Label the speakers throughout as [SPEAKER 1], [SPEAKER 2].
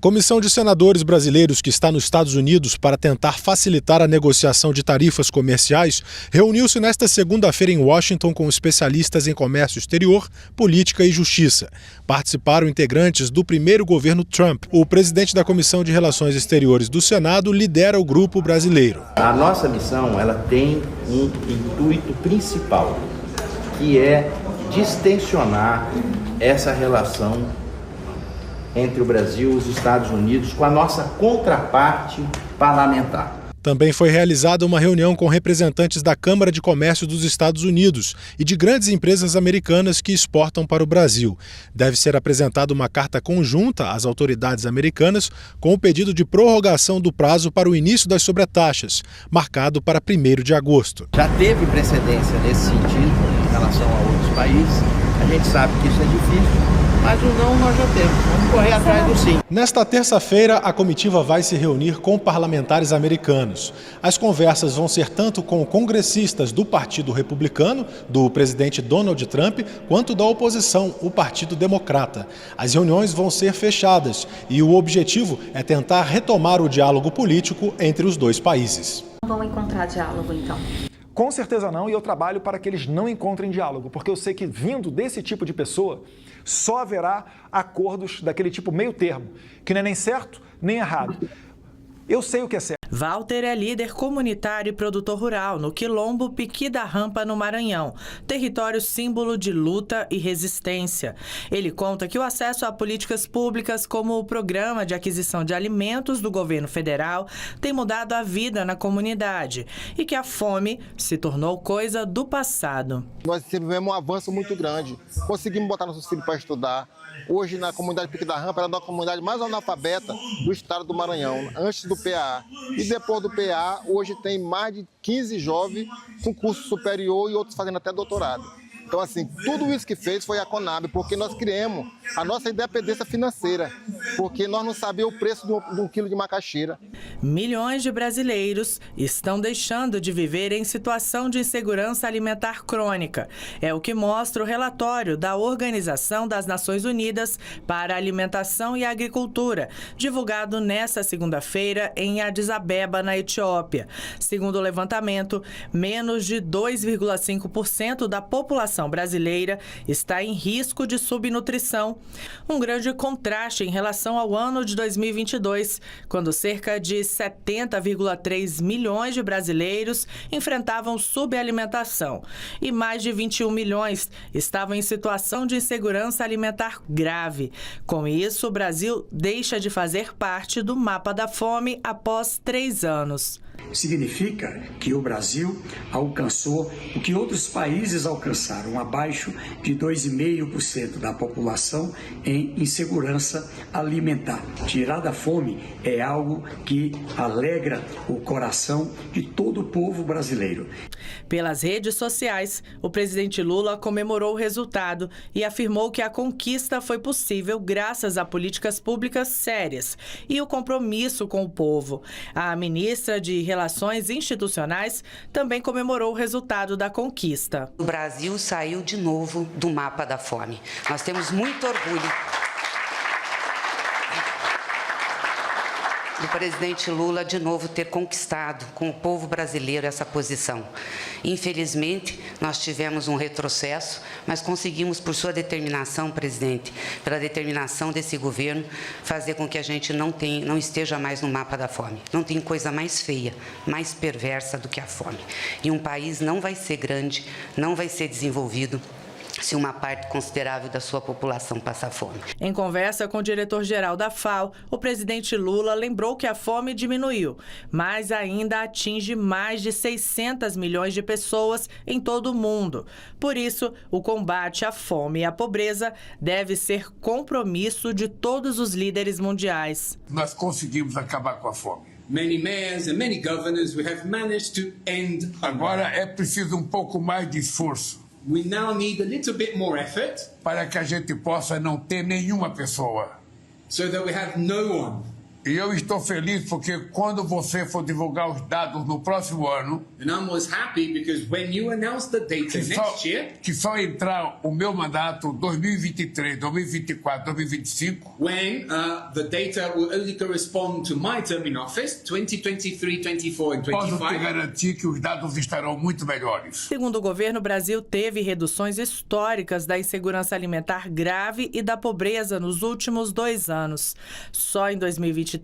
[SPEAKER 1] comissão de senadores brasileiros que está nos Estados Unidos para tentar facilitar a negociação de tarifas comerciais reuniu-se nesta segunda-feira em Washington com especialistas em comércio exterior, política e justiça. Participaram integrantes do primeiro governo Trump. O presidente da Comissão de Relações Exteriores do Senado lidera o grupo brasileiro.
[SPEAKER 2] A nossa missão ela tem um intuito principal, que é distensionar essa relação entre o Brasil e os Estados Unidos com a nossa contraparte parlamentar.
[SPEAKER 1] Também foi realizada uma reunião com representantes da Câmara de Comércio dos Estados Unidos e de grandes empresas americanas que exportam para o Brasil. Deve ser apresentada uma carta conjunta às autoridades americanas com o pedido de prorrogação do prazo para o início das sobretaxas, marcado para 1º de agosto.
[SPEAKER 2] Já teve precedência nesse sentido em relação a outros países. A gente sabe que isso é difícil, mas o não nós já temos. Vamos correr atrás do sim.
[SPEAKER 1] Nesta terça-feira, a comitiva vai se reunir com parlamentares americanos. As conversas vão ser tanto com congressistas do Partido Republicano, do presidente Donald Trump, quanto da oposição, o Partido Democrata. As reuniões vão ser fechadas e o objetivo é tentar retomar o diálogo político entre os dois países.
[SPEAKER 3] Vão encontrar diálogo, então?
[SPEAKER 4] Com certeza não, e eu trabalho para que eles não encontrem diálogo, porque eu sei que vindo desse tipo de pessoa, só haverá acordos daquele tipo meio termo, que não é nem certo nem errado. Eu sei o que é certo.
[SPEAKER 5] Walter é líder comunitário e produtor rural no quilombo Piqui da Rampa, no Maranhão, território símbolo de luta e resistência. Ele conta que o acesso a políticas públicas como o Programa de Aquisição de Alimentos do governo federal tem mudado a vida na comunidade e que a fome se tornou coisa do passado.
[SPEAKER 6] Nós tivemos um avanço muito grande, conseguimos botar nossos filhos para estudar. Hoje, na comunidade Piqui da Rampa, ela é uma comunidade mais analfabeta do estado do Maranhão, antes do PA. E depois do PA, hoje tem mais de 15 jovens com curso superior e outros fazendo até doutorado. Então, assim, tudo isso que fez foi a Conab, porque nós criamos a nossa independência financeira, porque nós não sabíamos o preço de um quilo de macaxeira.
[SPEAKER 5] Milhões de brasileiros estão deixando de viver em situação de insegurança alimentar crônica. É o que mostra o relatório da Organização das Nações Unidas para a Alimentação e Agricultura, divulgado nesta segunda-feira em Addis Abeba, na Etiópia. Segundo o levantamento, menos de 2,5% da população brasileira está em risco de subnutrição. Um grande contraste em relação ao ano de 2022, quando cerca de 70,3 milhões de brasileiros enfrentavam subalimentação e mais de 21 milhões estavam em situação de insegurança alimentar grave. Com isso, o Brasil deixa de fazer parte do mapa da fome após 3 anos.
[SPEAKER 7] Significa que o Brasil alcançou o que outros países alcançaram, abaixo de 2,5% da população em insegurança alimentar. Tirar da fome é algo que alegra o coração de todo o povo brasileiro.
[SPEAKER 5] Pelas redes sociais, o presidente Lula comemorou o resultado e afirmou que a conquista foi possível graças a políticas públicas sérias e o compromisso com o povo. A ministra de Relações Institucionais também comemorou o resultado da conquista.
[SPEAKER 8] O Brasil saiu de novo do mapa da fome. Nós temos muito orgulho do presidente Lula de novo ter conquistado com o povo brasileiro essa posição. Infelizmente, nós tivemos um retrocesso, mas conseguimos, por sua determinação, presidente, pela determinação desse governo, fazer com que a gente não esteja mais no mapa da fome. Não tem coisa mais feia, mais perversa do que a fome. E um país não vai ser grande, não vai ser desenvolvido se uma parte considerável da sua população passar fome.
[SPEAKER 5] Em conversa com o diretor-geral da FAO, o presidente Lula lembrou que a fome diminuiu, mas ainda atinge mais de 600 milhões de pessoas em todo o mundo. Por isso, o combate à fome e à pobreza deve ser compromisso de todos os líderes mundiais.
[SPEAKER 9] Nós conseguimos acabar com a fome.
[SPEAKER 10] Many mayors and many governors we have managed to end.
[SPEAKER 9] Agora é preciso um pouco mais de esforço.
[SPEAKER 10] We now need a little bit more effort.
[SPEAKER 9] Para que a gente possa não ter nenhuma pessoa.
[SPEAKER 10] So that we have no one.
[SPEAKER 9] E eu estou feliz porque quando você for divulgar os dados no próximo ano,
[SPEAKER 10] And I was happy because when you announce the data next year,
[SPEAKER 9] que só entrar o meu mandato 2023, 2024, 2025,
[SPEAKER 10] when the data will only correspond to my term in office, 2023, 24 and
[SPEAKER 9] posso te
[SPEAKER 10] 25.
[SPEAKER 9] garantir que os dados estarão muito melhores.
[SPEAKER 5] Segundo o governo, o Brasil teve reduções históricas da insegurança alimentar grave e da pobreza nos últimos 2 anos. Só em 2023,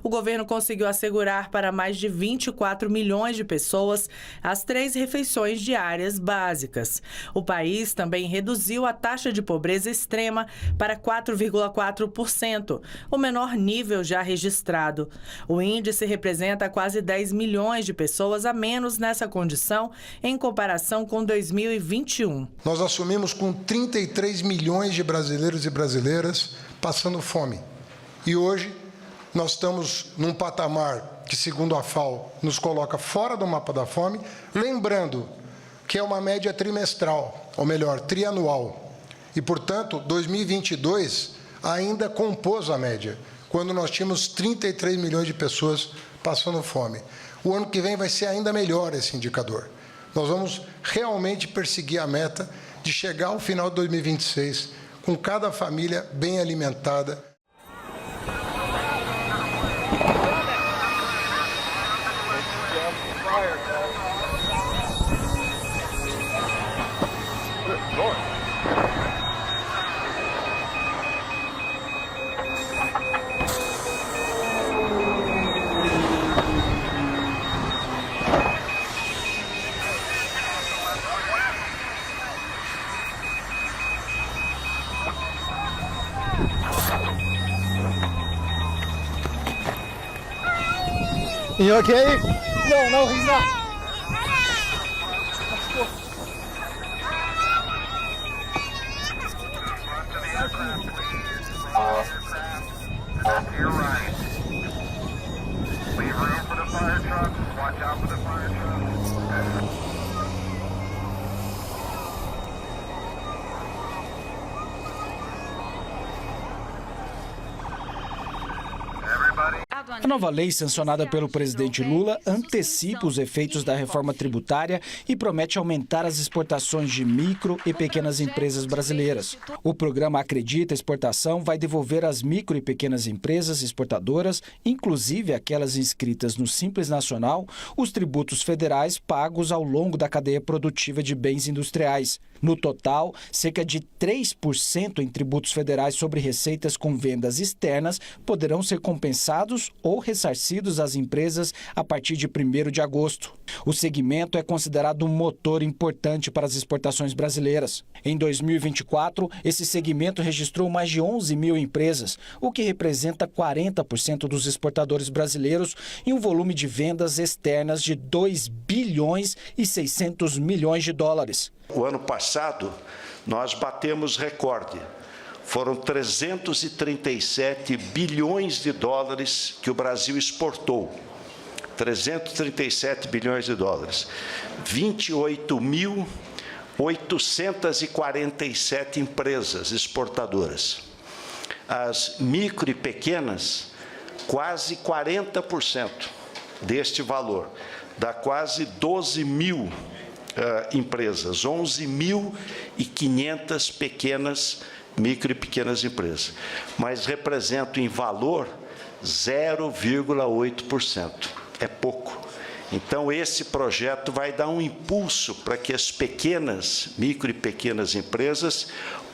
[SPEAKER 5] o governo conseguiu assegurar para mais de 24 milhões de pessoas as 3 refeições diárias básicas. O país também reduziu a taxa de pobreza extrema para 4,4%, o menor nível já registrado. O índice representa quase 10 milhões de pessoas a menos nessa condição em comparação com 2021.
[SPEAKER 11] Nós assumimos com 33 milhões de brasileiros e brasileiras passando fome. E hoje nós estamos num patamar que, segundo a FAO, nos coloca fora do mapa da fome, lembrando que é uma média trimestral, ou melhor, trianual. E, portanto, 2022 ainda compôs a média, quando nós tínhamos 33 milhões de pessoas passando fome. O ano que vem vai ser ainda melhor esse indicador. Nós vamos realmente perseguir a meta de chegar ao final de 2026 com cada família bem alimentada.
[SPEAKER 6] You okay? No, he's not.
[SPEAKER 12] You're right. Leave room for the fire truck. Watch out for the fire truck.
[SPEAKER 13] A nova lei sancionada pelo presidente Lula antecipa os efeitos da reforma tributária e promete aumentar as exportações de micro e pequenas empresas brasileiras. O programa Acredita Exportação vai devolver às micro e pequenas empresas exportadoras, inclusive aquelas inscritas no Simples Nacional, os tributos federais pagos ao longo da cadeia produtiva de bens industriais. No total, cerca de 3% em tributos federais sobre receitas com vendas externas poderão ser compensados ou ressarcidos às empresas a partir de 1º de agosto. O segmento é considerado um motor importante para as exportações brasileiras. Em 2024, esse segmento registrou mais de 11 mil empresas, o que representa 40% dos exportadores brasileiros e um volume de vendas externas de 2 bilhões e 600 milhões de dólares.
[SPEAKER 14] O ano passado, nós batemos recorde. Foram 337 bilhões de dólares que o Brasil exportou. 337 bilhões de dólares. 28.847 empresas exportadoras. As micro e pequenas, quase 40% deste valor. Dá quase 12 mil empresas, 11.500 pequenas, micro e pequenas empresas, mas representam em valor 0,8%. É pouco. Então, esse projeto vai dar um impulso para que as pequenas, micro e pequenas empresas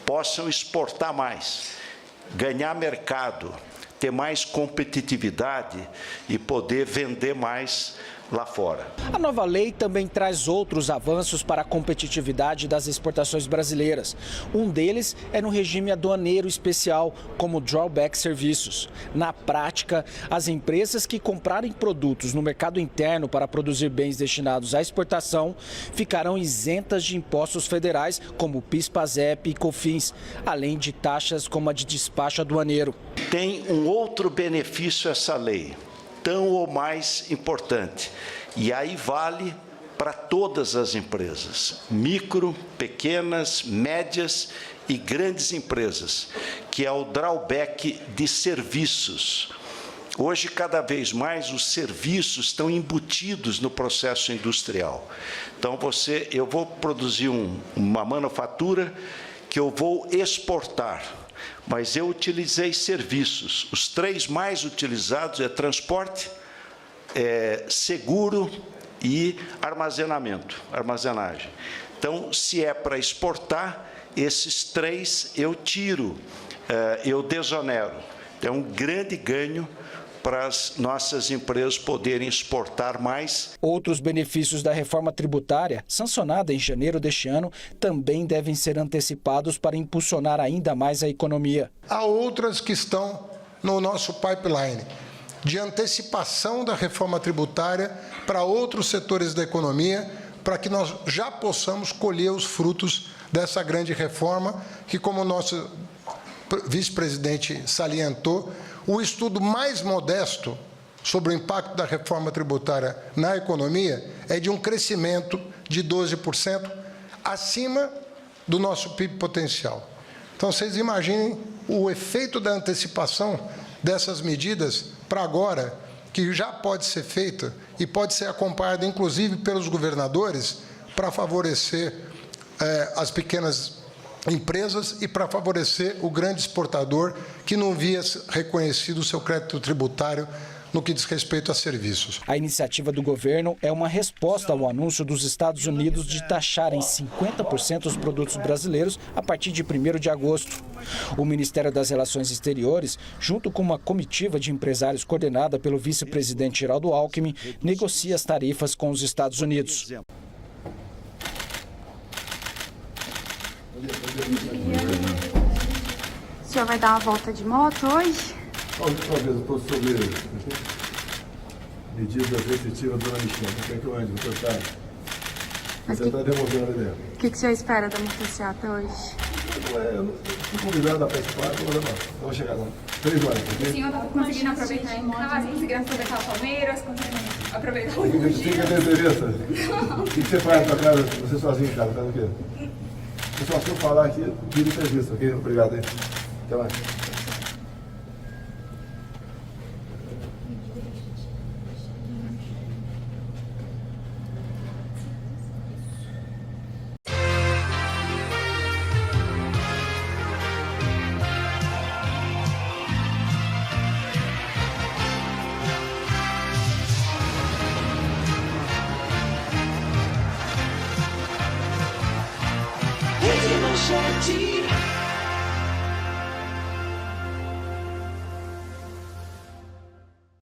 [SPEAKER 14] possam exportar mais, ganhar mercado, ter mais competitividade e poder vender mais lá fora.
[SPEAKER 13] A nova lei também traz outros avanços para a competitividade das exportações brasileiras. Um deles é no regime aduaneiro especial, como drawback serviços. Na prática, as empresas que comprarem produtos no mercado interno para produzir bens destinados à exportação ficarão isentas de impostos federais, como PIS, PASEP e COFINS, além de taxas como a de despacho aduaneiro.
[SPEAKER 14] Tem um outro benefício essa lei, tão ou mais importante, e aí vale para todas as empresas, micro, pequenas, médias e grandes empresas, que é o drawback de serviços. Hoje, cada vez mais, os serviços estão embutidos no processo industrial. Então, eu vou produzir uma manufatura que eu vou exportar, mas eu utilizei serviços. Os 3 mais utilizados é transporte, seguro e armazenagem. Então, se é para exportar, esses 3 eu tiro, eu desonero. É um grande ganho para as nossas empresas poderem exportar mais.
[SPEAKER 13] Outros benefícios da reforma tributária, sancionada em janeiro deste ano, também devem ser antecipados para impulsionar ainda mais a economia.
[SPEAKER 11] Há outras que estão no nosso pipeline, de antecipação da reforma tributária para outros setores da economia, para que nós já possamos colher os frutos dessa grande reforma, que, como o nosso vice-presidente salientou, o estudo mais modesto sobre o impacto da reforma tributária na economia é de um crescimento de 12% acima do nosso PIB potencial. Então, vocês imaginem o efeito da antecipação dessas medidas para agora, que já pode ser feita e pode ser acompanhada, inclusive, pelos governadores, para favorecer as pequenas empresas e para favorecer o grande exportador que não via reconhecido o seu crédito tributário no que diz respeito a serviços.
[SPEAKER 13] A iniciativa do governo é uma resposta ao anúncio dos Estados Unidos de taxarem 50% os produtos brasileiros a partir de 1º de agosto. O Ministério das Relações Exteriores, junto com uma comitiva de empresários coordenada pelo vice-presidente Geraldo Alckmin, negocia as tarifas com os Estados Unidos.
[SPEAKER 3] O senhor vai dar uma volta de moto hoje?
[SPEAKER 15] A última vez eu estou sobre medidas restritivas do Michel. Não quer que eu ande, vou tentar devolver a ideia.
[SPEAKER 3] O que o senhor espera da motocicleta hoje?
[SPEAKER 15] Eu fui convidado a participar, eu vou chegar lá. 3 horas.
[SPEAKER 16] O senhor está conseguindo aproveitar em casa, conseguindo aproveitar o Palmeiras, conseguindo aproveitar o
[SPEAKER 15] Você tem que ter entrevista? O que você faz na casa, você sozinho em casa, faz o quê? Eu só falar aqui, pedi entrevista, ok? Obrigado aí. Até mais.